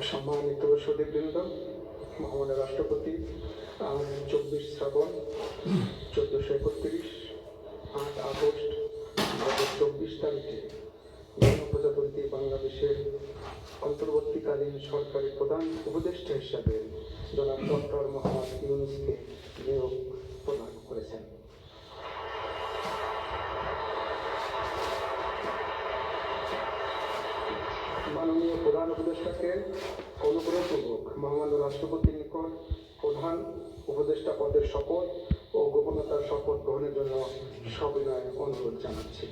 সম্মানিত সুধীবৃন্দ, মহামান্য রাষ্ট্রপতি 24 শ্রাবণ 1431 8 আগস্ট 2024 তারিখে গণপ্রজাতন্ত্রী বাংলাদেশের অন্তর্বর্তীকালীন সরকারের প্রধান উপদেষ্টা হিসাবে জনাব ডক্টর মোহাম্মদ ইউনূসকে নিয়োগ প্রদান করেছেন। মাননীয় প্রধান উপদেষ্টাকে অনুগ্রহপূর্বক মহামান্য রাষ্ট্রপতির নিকট প্রধান উপদেষ্টা পদের শপথ ও গোপনতার শপথ গ্রহণের জন্য সবিনয় অনুরোধ জানাচ্ছি।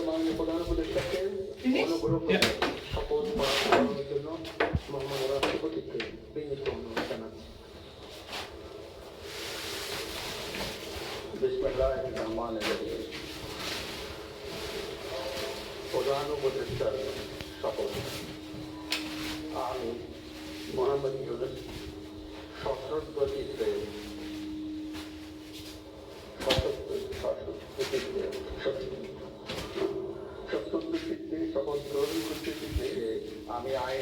মাননীয় প্রধান উপদেষ্টাকে অনুগ্রহপূর্বক শপথ গ্রহণের জন্য মহামান্য রাষ্ট্রপতিকে বিনীত অনুরোধ জানাচ্ছি। বিসমিল্লাহির-রহমানির-রহিম। প্রধান উপদেষ্টার শপথ। আমি মোহাম্মদ ইউনূস সশস্ত্র শপথ গ্রহণ করতেছি যে আমি আইন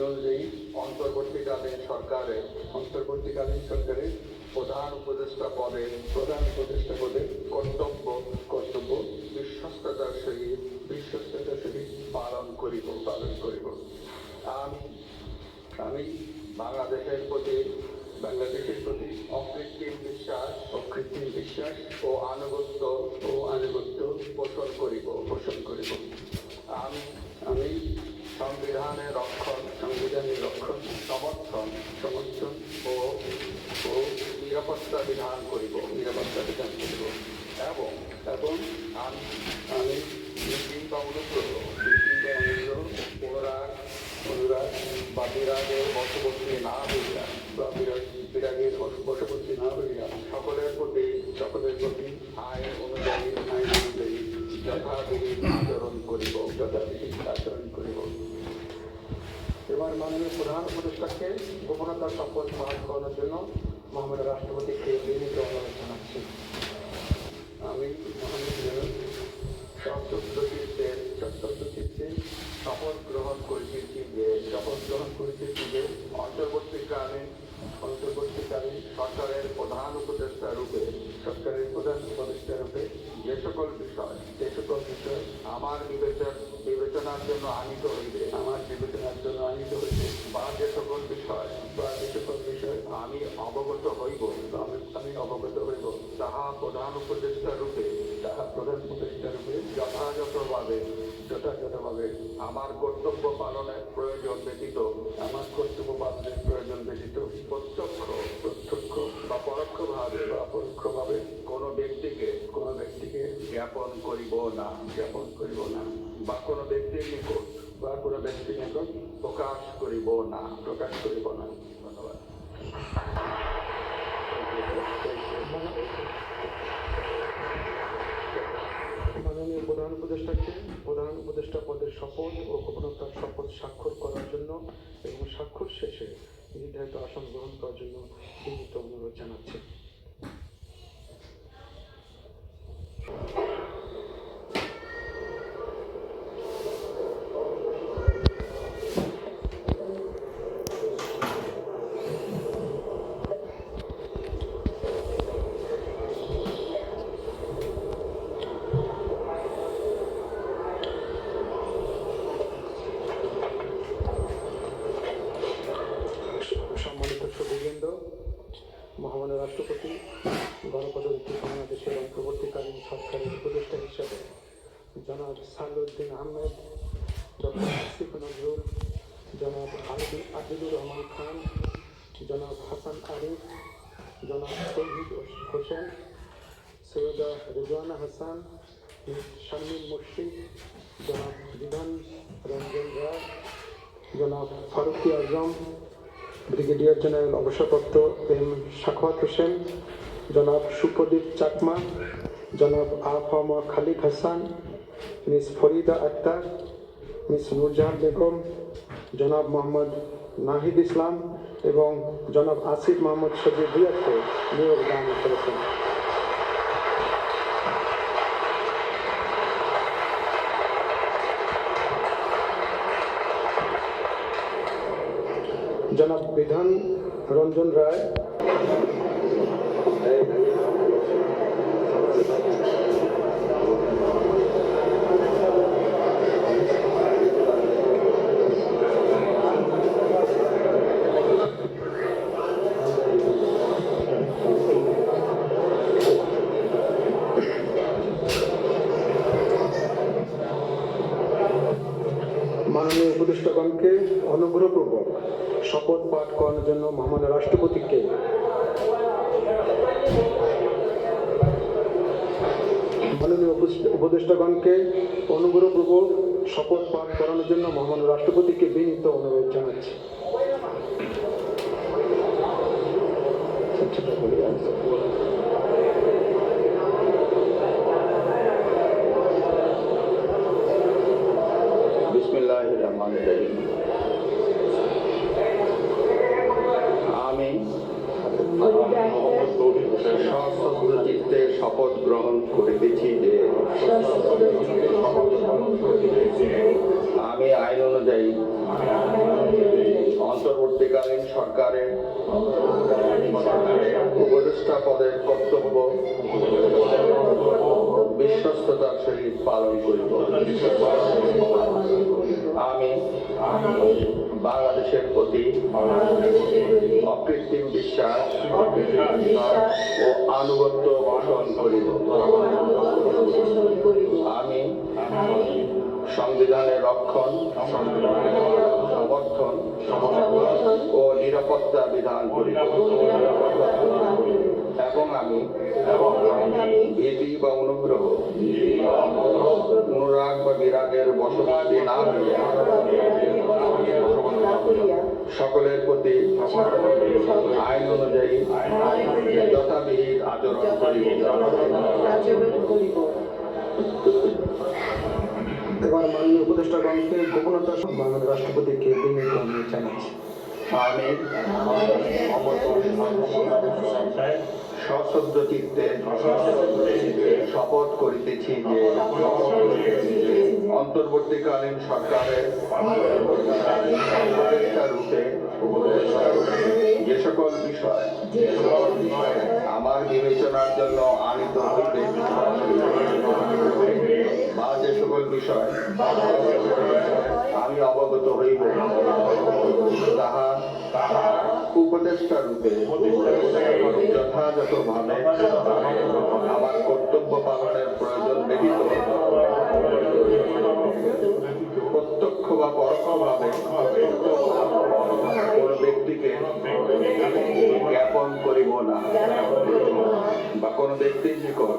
অনুযায়ী অন্তর্বর্তীকালীন সরকারের প্রধান উপদেষ্টা পদে কর্তব্য বিশ্বস্ততার সহিত পালন করিব। আমি বাংলাদেশের প্রতি অকৃত্রিম বিশ্বাস ও আনুগত্য পোষণ করিব। আমি সংবিধানের রক্ষণ সমর্থন ও নিরাপত্তা বিধান করিব এবং আমি নিশ্চিন্তা অনুগ্রহ অনুরাগ বা বিরাগের বশবর্তী না হইয়া সকলের প্রতি আইন অনুযায়ী যথাবিধি আচরণ করিব। এবার মাননীয় প্রধান উপদেষ্টাকে গোপনতার শপথ পালন করার জন্য মহামান্য রাষ্ট্রপতিকে বিনীত অনুরোধ জানাচ্ছি। আমি মোহাম্মদ ইউনূস সশস্ত্র চিত্তে শপথ গ্রহণ করিতেছি যে অন্তর্বর্তীকালীন সরকারের প্রধান উপদেষ্টা রূপে যে সকল বিষয় আমার বিবেচনার জন্য আনিত হইবে বা যে সকল বিষয় আমি অবগত হইব তাহা প্রধান উপদেষ্টা রূপে যথাযথভাবে আমার কর্তব্য পালনের প্রয়োজন ব্যতীত প্রত্যক্ষ বা পরোক্ষভাবে কোনো ব্যক্তিকে জ্ঞাপন করিব না বা কোনো ব্যক্তির নিকট প্রকাশ করিব না। ধন্যবাদ। মাননীয় প্রধান উপদেষ্টাকে প্রধান উপদেষ্টা পদের শপথ ও গোপনতার শপথ স্বাক্ষর করার জন্য এবং স্বাক্ষর শেষে নির্ধারিত আসন গ্রহণ করার জন্য বিনীত অনুরোধ জানাচ্ছি। সম্মানিত সুধীবৃন্দ, মহামান্য রাষ্ট্রপতি গণপ্রজাতন্ত্রী বাংলাদেশের অন্তর্বর্তীকালীন সরকারের উপদেষ্টা হিসাবে জনাব সালেউদ্দিন আহমেদ, ডক্টর আসিফ নজরুল, জনাব আজিজুর রহমান খান, জনাব হাসান আরিফ, জনাব তৌহিদ হোসেন, সৈয়দা রিজওয়ানা হাসান, শারমিন মুর্শিদ, জনাব বিধান রঞ্জন রায়, জনাব ফারুকি আজম, ব্রিগেডিয়ার জেনারেল অবসরপ্রাপ্ত এম শাখাওয়াত হোসেন, জনাব সুপ্রদীপ চাকমা, জনাব আফম খালিদ হাসান, মিস ফরিদা আক্তার, মিস নুরজাহান বেগম, জনাব মোহাম্মদ নাহিদ ইসলাম এবং জনাব আসিফ মোহাম্মদ সজিব ভুইয়াকে নিয়োগ দান করেছেন। জনাব বিধান রঞ্জন রায়, মাননীয় উপদেষ্টাগণকে অনুগ্রহপূর্বক শপথ পাঠ করানোর জন্য মহামান্য রাষ্ট্রপতিকে মাননীয় উপদেষ্টাগণকে অনুগ্রহপূর্বক শপথ পাঠ করানোর জন্য মহামান্য রাষ্ট্রপতিকে বিনীত অনুরোধ জানাচ্ছি। বিসমিল্লাহির রহমানির রহিম। আমি সশ্রদ্ধ চিত্তে শপথ গ্রহণ করিতেছি যে আমি আইন অনুযায়ী অন্তর্বর্তীকালীন সরকারের উপদেষ্টা পদের কর্তব্য বিশ্বস্ততার সহিত পালন করিব। আমি বাংলাদেশের প্রতি অকৃত্রিম বিশ্বাস ও আনুগত্য পোষণ করিব। আমি সংবিধানের রক্ষণ, সমর্থন ও নিরাপত্তা বিধান করিব এবং আমি ভীতি বা অনুগ্রহ, অনুরাগ বা বিরাগের বশবর্তী না হইয়া সকলের প্রতি আইন অনুযায়ী যথাবিহিত আচরণ করিব। এবার মাননীয় উপদেষ্টাগণকে গোপনতা সম্মান রাষ্ট্রপতিকে বিনীত অনুরোধ জানাচ্ছি। আমি সশ্রদ্ধ চিত্তে শপথ করিতেছি যে অন্তর্বর্তীকালীন সরকারের উপদেষ্টা রূপে যে সকল বিষয় আমার বিবেচনার জন্য আনিত হইবে বা যে সকল বিষয় আমি অবগত হইব তাহা উপদেষ্টা রূপে যথাযথভাবে আমার কর্তব্য পালনের প্রয়োজন ব্যতীত প্রত্যক্ষ বা পরোক্ষভাবে কোন ব্যক্তিকে জ্ঞাপন করিব না বা কোন ব্যক্তির নিকট